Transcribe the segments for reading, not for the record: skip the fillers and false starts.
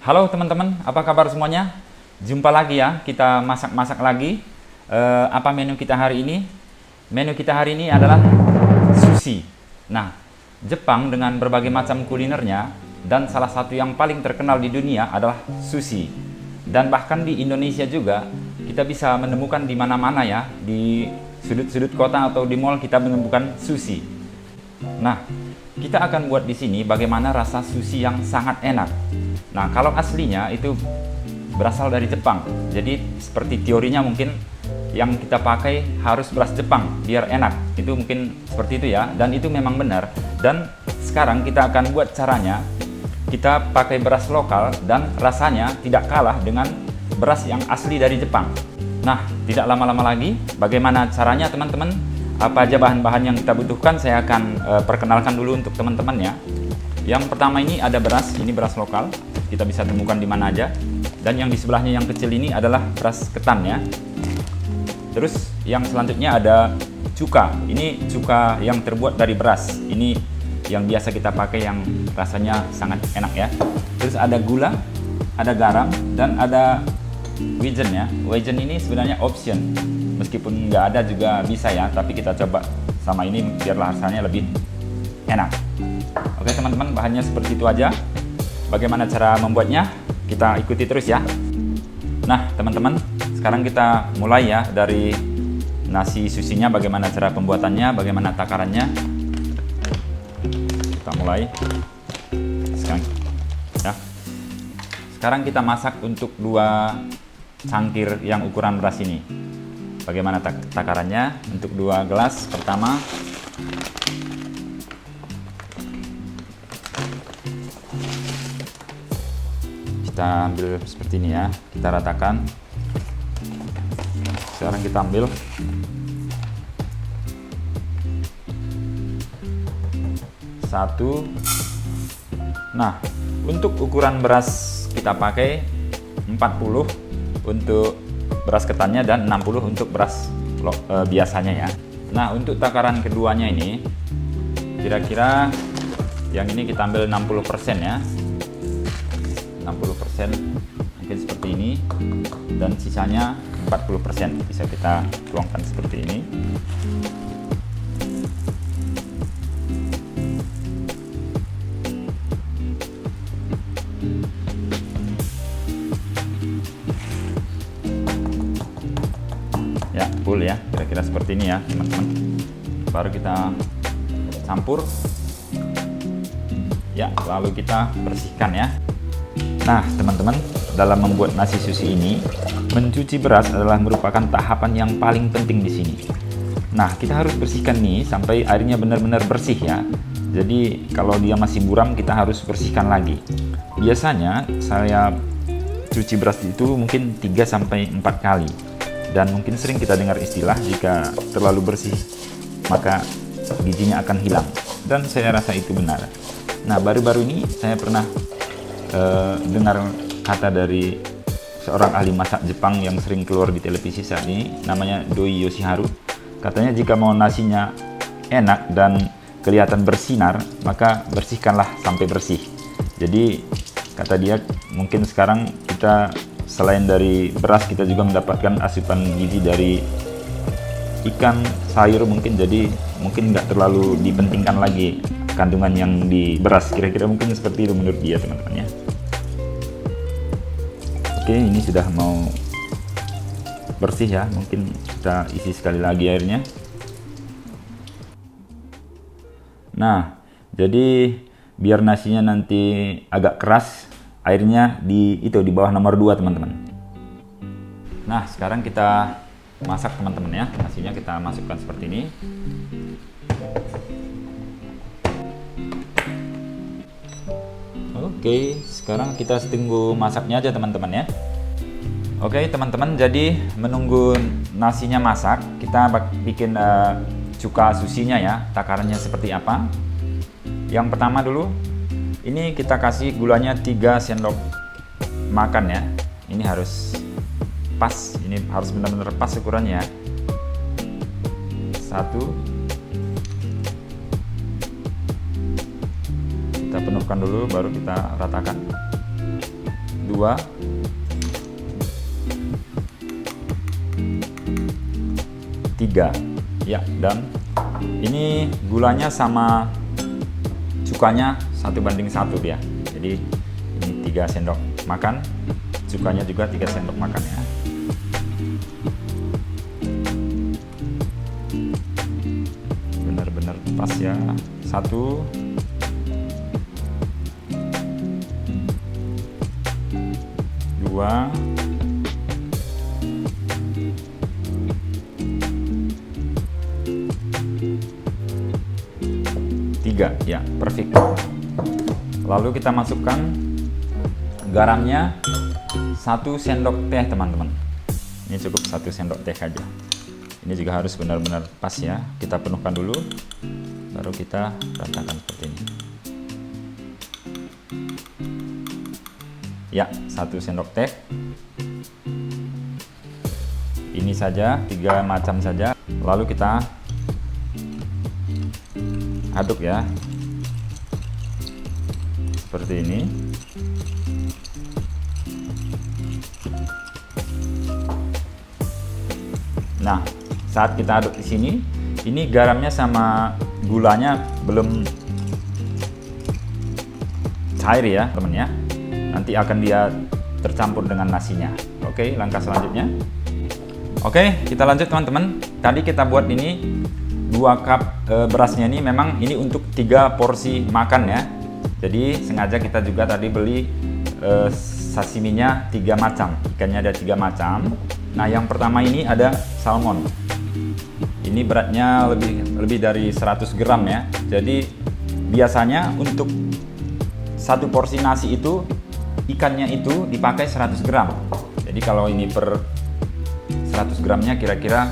Halo teman-teman, apa kabar semuanya? Jumpa lagi ya, kita masak-masak lagi. Apa menu kita hari ini? Menu kita hari ini adalah sushi. Nah, Jepang dengan berbagai macam kulinernya, dan salah satu yang paling terkenal di dunia adalah sushi. Dan bahkan di Indonesia juga, kita bisa menemukan di mana-mana ya, di sudut-sudut kota atau di mall kita menemukan sushi. Nah, kita akan buat di sini bagaimana rasa sushi yang sangat enak. Nah, kalau aslinya itu berasal dari Jepang. Jadi seperti teorinya mungkin yang kita pakai harus beras Jepang biar enak. Itu mungkin seperti itu ya, dan itu memang benar. Dan sekarang kita akan buat caranya. Kita pakai beras lokal dan rasanya tidak kalah dengan beras yang asli dari Jepang. Nah, tidak lama-lama lagi, bagaimana caranya teman-teman? Apa aja bahan-bahan yang kita butuhkan, saya akan perkenalkan dulu untuk teman-teman ya. Yang pertama ini ada beras, ini beras lokal, kita bisa temukan di mana aja. Dan yang di sebelahnya yang kecil ini adalah beras ketan ya. Terus yang selanjutnya ada cuka, ini cuka yang terbuat dari beras. Ini yang biasa kita pakai yang rasanya sangat enak ya. Terus ada gula, ada garam, dan ada wijen ya. Wijen ini sebenarnya option, meskipun nggak ada juga bisa ya, tapi kita coba sama ini biar rasanya lebih enak. Oke teman-teman, bahannya seperti itu aja. Bagaimana cara membuatnya? Kita ikuti terus ya. Nah teman-teman, sekarang kita mulai ya dari nasi sushinya, bagaimana cara pembuatannya, bagaimana takarannya. Kita mulai sekarang kita masak untuk 2 cangkir yang ukuran beras ini. Bagaimana takarannya? Untuk 2 gelas pertama, kita ambil seperti ini ya, kita ratakan. Sekarang kita ambil satu. Nah, untuk ukuran beras kita pakai 40 untuk beras ketannya dan 60 untuk beras biasanya ya. Nah, untuk takaran keduanya ini kira-kira yang ini kita ambil 60% ya. 60% mungkin seperti ini, dan sisanya 40% bisa kita tuangkan seperti ini. Ya, full ya, kira-kira seperti ini ya teman-teman. Baru kita campur ya, lalu kita bersihkan ya. Nah teman-teman, dalam membuat nasi sushi ini, mencuci beras adalah merupakan tahapan yang paling penting di sini. Nah, kita harus bersihkan nih sampai airnya benar-benar bersih ya. Jadi kalau dia masih buram, kita harus bersihkan lagi. Biasanya saya cuci beras itu mungkin 3-4 kali. Dan mungkin sering kita dengar istilah, jika terlalu bersih maka gizinya akan hilang. Dan saya rasa itu benar. Nah, baru-baru ini saya pernah dengar kata dari seorang ahli masak Jepang yang sering keluar di televisi saat ini, namanya Doi Yoshiharu. Katanya jika mau nasinya enak dan kelihatan bersinar, maka bersihkanlah sampai bersih. Jadi kata dia, mungkin sekarang kita selain dari beras, kita juga mendapatkan asupan gizi dari ikan, sayur mungkin, jadi mungkin nggak terlalu dipentingkan lagi kandungan yang di beras. Kira-kira mungkin seperti itu menurut dia teman-teman ya. Oke, ini sudah mau bersih ya, mungkin kita isi sekali lagi airnya. Nah, jadi biar nasinya nanti agak keras, airnya di bawah nomor 2 teman-teman. Nah, sekarang kita masak teman-teman ya. Nasinya kita masukkan seperti ini. Oke, sekarang kita tunggu masaknya aja teman-teman ya. Oke teman-teman, jadi menunggu nasinya masak, kita bikin cuka sushinya ya. Takarannya seperti apa? Yang pertama dulu, ini kita kasih gulanya 3 sendok makan ya. Ini harus pas, ini harus benar-benar pas ukurannya. 1. Kita penuhkan dulu, baru kita ratakan. 2, 3 ya, dan ini gulanya sama cukanya 1:1 ya. Jadi ini 3 sendok makan, cukanya juga 3 sendok makan ya. Benar-benar pas ya. 1, 2, 3 ya, perfect. Lalu kita masukkan garamnya 1 sendok teh teman-teman. Ini cukup 1 sendok teh aja. Ini juga harus benar-benar pas ya. Kita penuhkan dulu, baru kita ratakan seperti ini. Ya, 1 sendok teh. Ini saja, 3 macam saja. Lalu kita aduk ya, seperti ini. Nah, saat kita aduk di sini, ini garamnya sama gulanya belum cair ya teman ya. Nanti akan dia tercampur dengan nasinya. Oke, langkah selanjutnya. Oke, kita lanjut teman-teman. Tadi kita buat ini 2 cup berasnya, ini memang ini untuk 3 porsi makan ya. Jadi sengaja kita juga tadi beli sashiminya 3 macam, ikannya ada 3 macam. Nah, yang pertama ini ada salmon. Ini beratnya lebih dari 100 gram ya. Jadi biasanya untuk 1 porsi nasi itu ikannya itu dipakai 100 gram. Jadi kalau ini per 100 gramnya kira-kira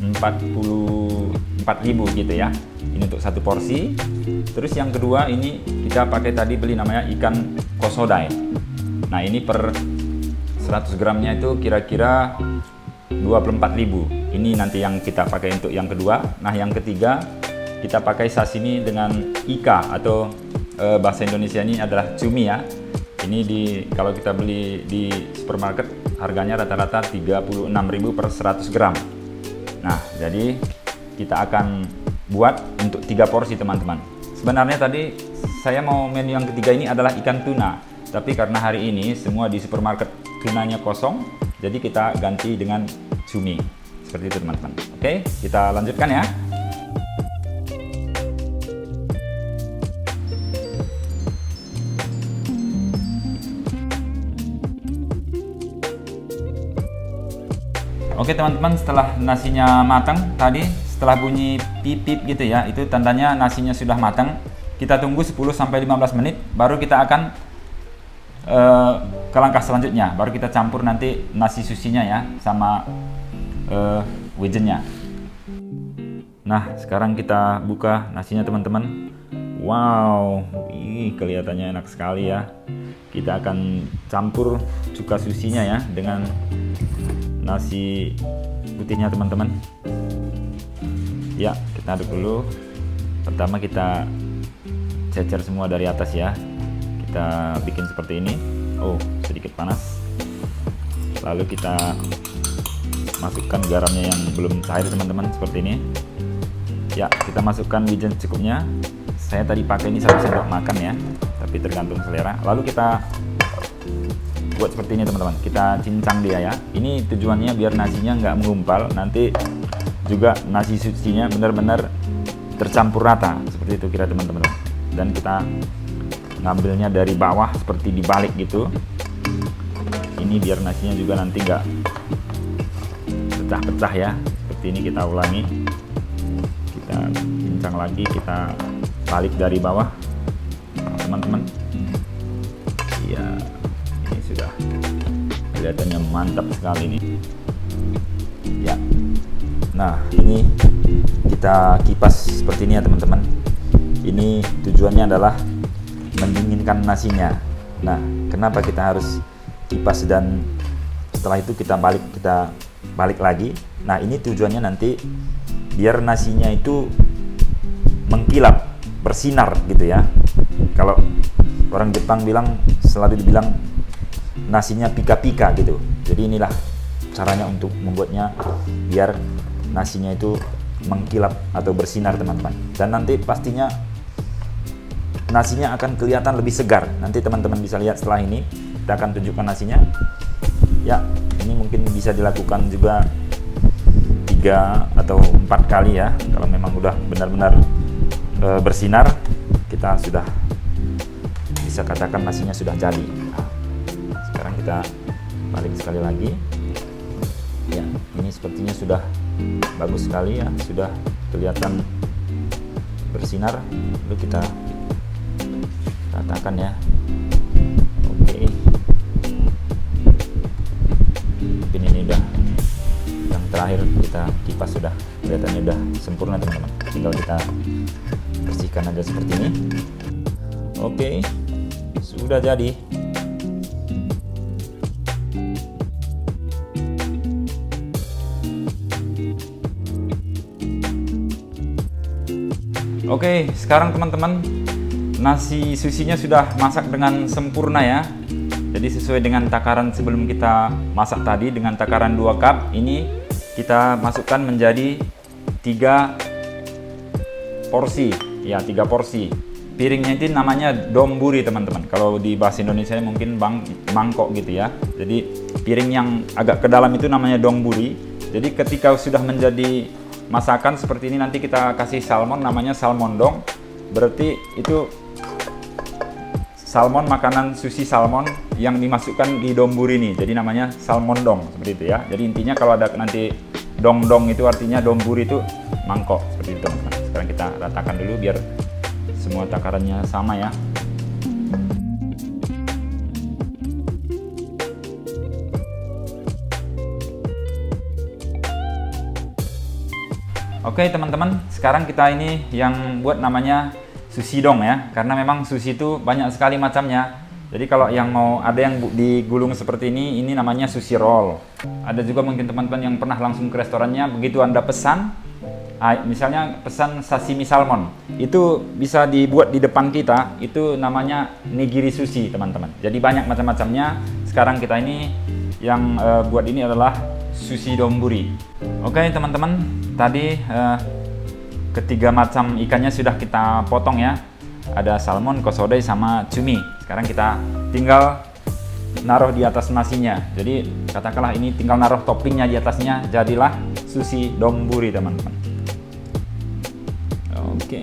4.000 gitu ya. Ini untuk 1 porsi. Terus yang kedua ini kita pakai tadi beli namanya ikan kosodai. Nah, ini per 100 gramnya itu kira-kira 24.000. Ini nanti yang kita pakai untuk yang kedua. Nah, yang ketiga kita pakai sashimi dengan ika atau bahasa Indonesia ini adalah cumi ya. Ini kalau kita beli di supermarket harganya rata-rata 36.000 per 100 gram. Nah, jadi kita akan buat untuk 3 porsi teman-teman. Sebenarnya tadi saya mau menu yang ketiga ini adalah ikan tuna, tapi karena hari ini semua di supermarket tunanya kosong, jadi kita ganti dengan cumi. Seperti itu teman-teman. Oke, kita lanjutkan ya. Oke teman-teman, setelah nasinya matang tadi, setelah bunyi pip-pip gitu ya, itu tandanya nasinya sudah matang. Kita tunggu 10-15 menit, baru kita akan ke langkah selanjutnya. Baru kita campur nanti nasi susinya ya, sama wijennya. Nah, sekarang kita buka nasinya teman-teman. Wow, kelihatannya enak sekali ya. Kita akan campur cuka susinya ya dengan nasi putihnya teman-teman. Ya, kita aduk dulu. Pertama kita cecer semua dari atas ya. Kita bikin seperti ini. Oh, sedikit panas. Lalu kita masukkan garamnya yang belum cair teman-teman, seperti ini. Ya, kita masukkan wijen secukupnya. Saya tadi pakai ini 1 sendok makan ya, tapi tergantung selera. Lalu kita buat seperti ini teman-teman, kita cincang dia ya. Ini tujuannya biar nasinya nggak menggumpal, nanti juga nasi susinya benar-benar tercampur rata, seperti itu kira teman-teman. Dan kita ngambilnya dari bawah seperti dibalik gitu. Ini biar nasinya juga nanti nggak pecah-pecah ya. Seperti ini kita ulangi, kita cincang lagi, kita balik dari bawah teman-teman. Iya, ini sudah kelihatannya mantap sekali nih ya. Nah, ini kita kipas seperti ini ya teman-teman. Ini tujuannya adalah mendinginkan nasinya. Nah, kenapa kita harus kipas dan setelah itu kita balik lagi? Nah, ini tujuannya nanti biar nasinya itu mengkilap, bersinar gitu ya. Kalau orang Jepang bilang, selalu dibilang nasinya pika-pika gitu. Jadi inilah caranya untuk membuatnya biar nasinya itu mengkilap atau bersinar teman-teman. Dan nanti pastinya nasinya akan kelihatan lebih segar. Nanti teman-teman bisa lihat setelah ini, kita akan tunjukkan nasinya. Ya, ini mungkin bisa dilakukan juga 3 atau 4 kali ya. Kalau memang udah benar-benar bersinar, kita sudah bisa katakan nasinya sudah jadi. Sekarang kita balik sekali lagi. Ya, ini sepertinya sudah bagus sekali ya, sudah kelihatan bersinar. Lalu kita ratakan ya. Oke. Mungkin ini udah yang terakhir, kita kipas sudah kelihatannya udah sempurna teman-teman. Tinggal kita bersihkan aja seperti ini. Oke, sudah jadi. Oke, sekarang teman-teman, nasi susinya sudah masak dengan sempurna ya. Jadi sesuai dengan takaran sebelum kita masak tadi, dengan takaran 2 cup, ini kita masukkan menjadi 3 porsi. Ya, 3 porsi. Piringnya itu namanya donburi teman-teman. Kalau di bahasa Indonesia mungkin mangkok gitu ya. Jadi piring yang agak ke dalam itu namanya donburi. Jadi ketika sudah menjadi masakan seperti ini, nanti kita kasih salmon, namanya salmondong. Berarti itu salmon, makanan sushi salmon yang dimasukkan di donburi ini. Jadi namanya salmondong seperti itu ya. Jadi intinya kalau ada nanti dong-dong itu artinya donburi itu mangkok seperti itu teman-teman. Sekarang kita ratakan dulu biar semua takarannya sama ya. Oke teman-teman, sekarang kita ini yang buat namanya sushi dong ya, karena memang sushi itu banyak sekali macamnya. Jadi kalau yang mau ada yang digulung seperti ini namanya sushi roll. Ada juga mungkin teman-teman yang pernah langsung ke restorannya, begitu Anda pesan, misalnya pesan sashimi salmon, itu bisa dibuat di depan kita, itu namanya nigiri sushi teman-teman. Jadi banyak macam-macamnya. Sekarang kita ini yang buat ini adalah sushi donburi. Oke teman-teman, tadi ketiga macam ikannya sudah kita potong ya. Ada salmon, kosodai, sama cumi. Sekarang kita tinggal naruh di atas nasinya. Jadi katakanlah ini tinggal naruh toppingnya di atasnya, jadilah sushi donburi teman-teman. Oke,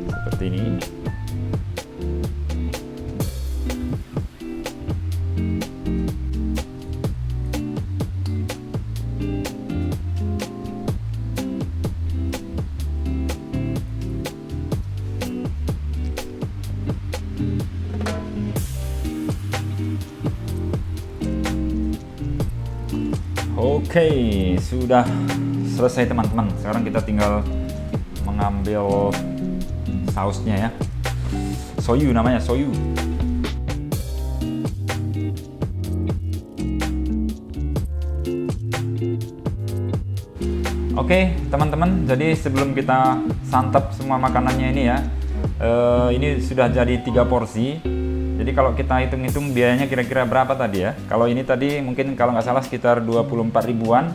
seperti ini. Oke, sudah selesai teman-teman. Sekarang kita tinggal mengambil sausnya ya. Soyu namanya, soyu. Oke teman-teman, jadi sebelum kita santap semua makanannya ini ya, ini sudah jadi 3 porsi. Jadi kalau kita hitung-hitung biayanya kira-kira berapa tadi ya? Kalau ini tadi mungkin kalau nggak salah sekitar 24 ribuan,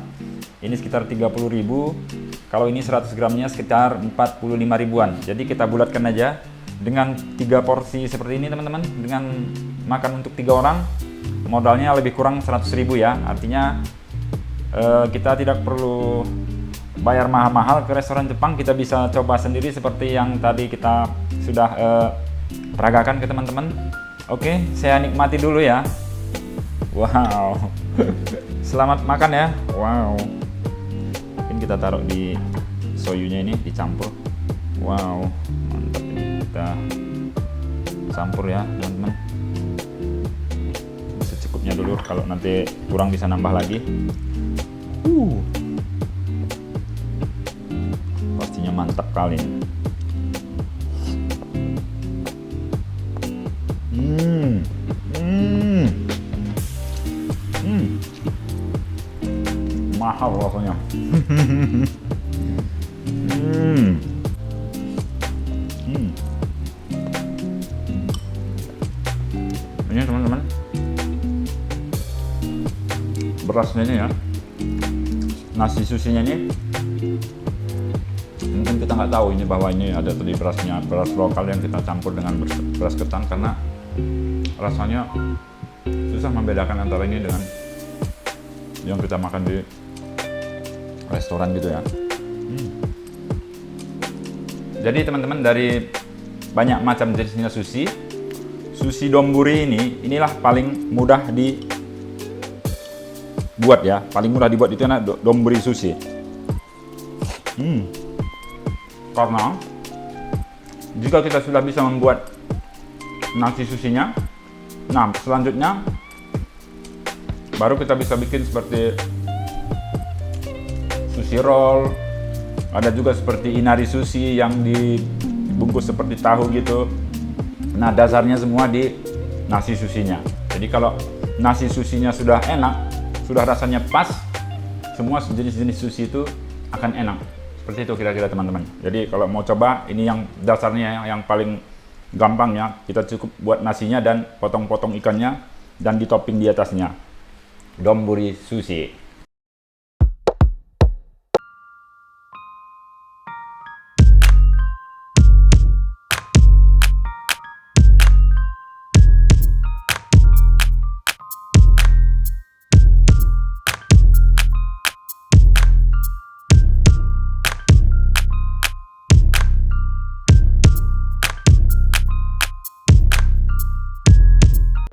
ini sekitar 30 ribu. Kalau ini 100 gramnya sekitar 45 ribuan. Jadi kita bulatkan aja dengan 3 porsi seperti ini teman-teman. Dengan makan untuk 3 orang, modalnya lebih kurang 100 ribu ya. Artinya kita tidak perlu bayar mahal-mahal ke restoran Jepang. Kita bisa coba sendiri seperti yang tadi kita sudah peragakan ke teman-teman. Oke, saya nikmati dulu ya. Wow. Selamat makan ya. Wow. Mungkin kita taruh di soyunya ini, dicampur. Wow, mantap ini. Kita campur ya, teman-teman. Secukupnya dulu, kalau nanti kurang bisa nambah lagi. Pastinya mantap kali ini. Mahal rasanya. berasnya ini ya, nasi susinya ini mungkin kita nggak tahu ini bahwa ini ada tadi berasnya, beras lokal yang kita campur dengan beras ketan, karena rasanya susah membedakan antara ini dengan yang kita makan di restoran gitu ya. Jadi teman-teman, dari banyak macam jenisnya sushi donburi inilah paling mudah dibuat ya. Paling mudah dibuat itu adalah donburi sushi. Karena jika kita sudah bisa membuat nasi sushinya, nah selanjutnya baru kita bisa bikin seperti sushi roll. Ada juga seperti inari sushi yang dibungkus seperti tahu gitu. Nah, dasarnya semua di nasi sushinya. Jadi kalau nasi sushinya sudah enak, sudah rasanya pas, semua jenis-jenis sushi itu akan enak. Seperti itu kira-kira teman-teman. Jadi kalau mau coba, ini yang dasarnya yang paling gampang ya. Kita cukup buat nasinya dan potong-potong ikannya dan ditopping di atasnya. Donburi sushi.